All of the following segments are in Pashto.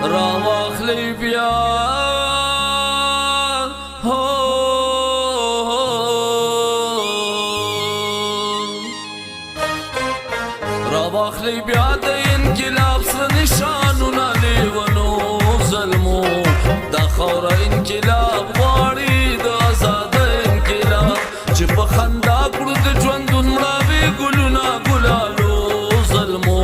راواخلی بیا راواخلی بیا د انقلاب سره نشانونه لیونو ظلمو دا خاوره انقلاب غواړي د ازادۍ انقلاب چې په خندا کړو د ژوندون مړاوي ګلونه ګلالو ظلمو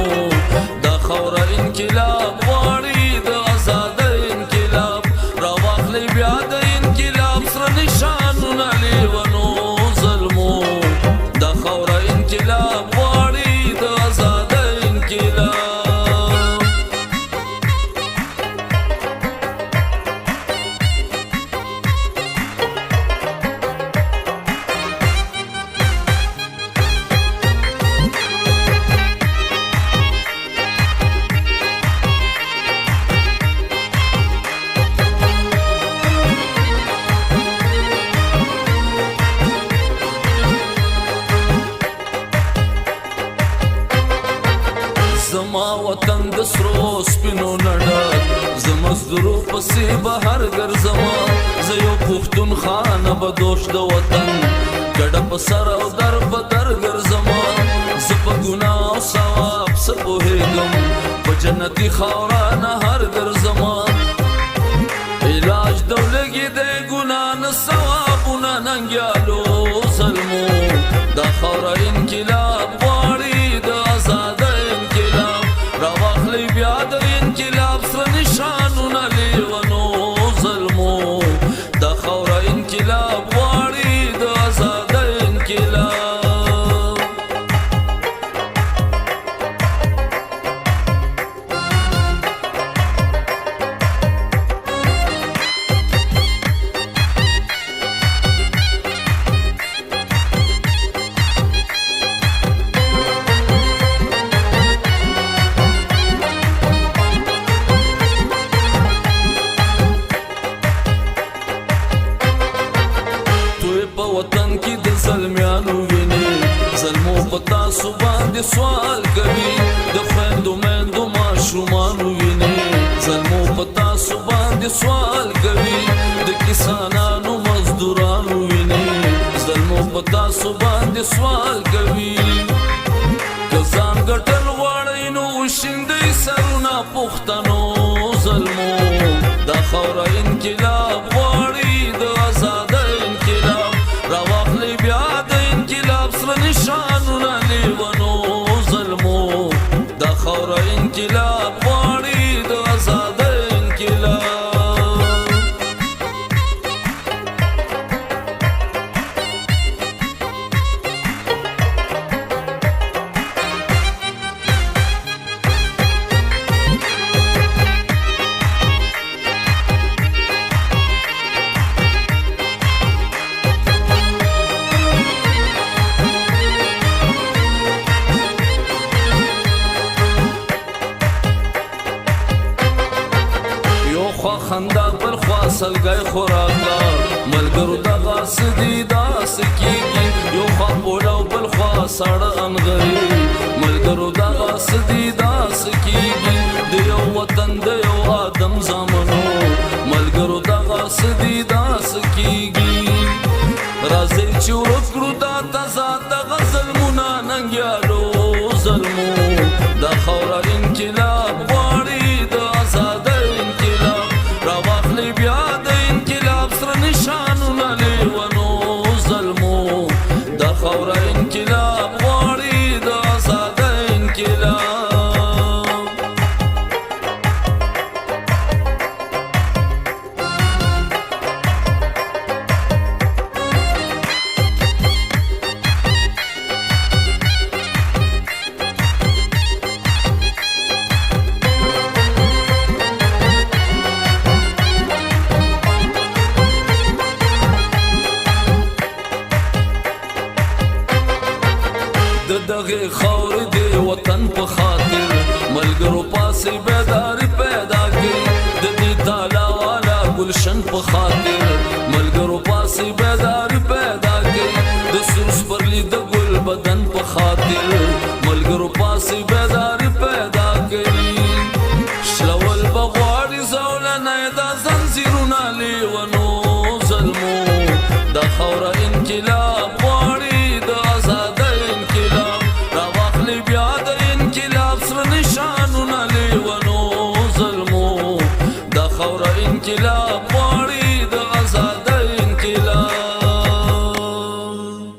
دا خاوره انقلاب غواړي د ازادۍ انقلاب راواخلی بیا د انقلاب سره نشانونه لیونو ظلمو دا خاوره انقلاب غواړي د ازادۍ انقلاب زما وطن د سرو سپینو نډر زه مزدورو پسې بهر ګرځمه زه یو پښتونخوا بدوش د وطن ګډه په سر او در په در ګرځمه زه په ګناه او ثواب څه پوهېږم په جنتي خاوره نه هر ګرځمه علاج د ولږې دی ګناه نه ثوابونه ننګیالو ظلمو دا خاوره انقلاب غواړي د ازادۍ انقلاب راواخلی بیا د انقلاب سره نشانونه لیونو ظلمو دا خاوره انقلاب غواړي د ازادۍ انقلاب په وطن کې د زلمیانو ویني ظلمو په تاسو باندې سوال کوي د خویندو میندو ماشومانو ویني ظلمو په تاسو باندې سوال کوي د کسانانو مزدورانو ویني ظلمو په تاسو باندې سوال کوي که ځان ګټل غواړئ نو وشیندئ سرونه پښتنو ظلمو دا خاوره انقلاب غواړي د ازادۍ انقلاب راواخلی بیا د انقلاب سره نشانونه لیونو ظلمو دا خاوره انقلاب غواړي د ازادۍ انقلاب خندا پر خوا سلګی خوراکا ملګرو دغه څه دي داسې کېږي یو خوا پوله او بل خوا ساړه انغري ملګرو دغه څه دي داسې کېږي د یو وطن د یو آدم زامنو ملګرو دغه څه دي داسې کېږي راځئ چې ورک کړو دا تضاد دغه ظلمونه ننګیالو ظلمو دا خاوره انقلاب غواړي د ازادۍ انقلاب راواخلی بیا د انقلاب سره نشانونه لیونو ظلمو دا خاوره انقلاب غواړي د ازادۍ انقلاب دغه خاورې د وطن په خاطر ملګرو پاسې بیداري پیدا کړي د دې تالا والا گلشن په خاطر ملګرو پاسې بیداري پیدا کړي د سور سپرلي د ګل بدن په خاطر ملګرو پاسې بیداري پیدا کړي شلول بغواړي چې لا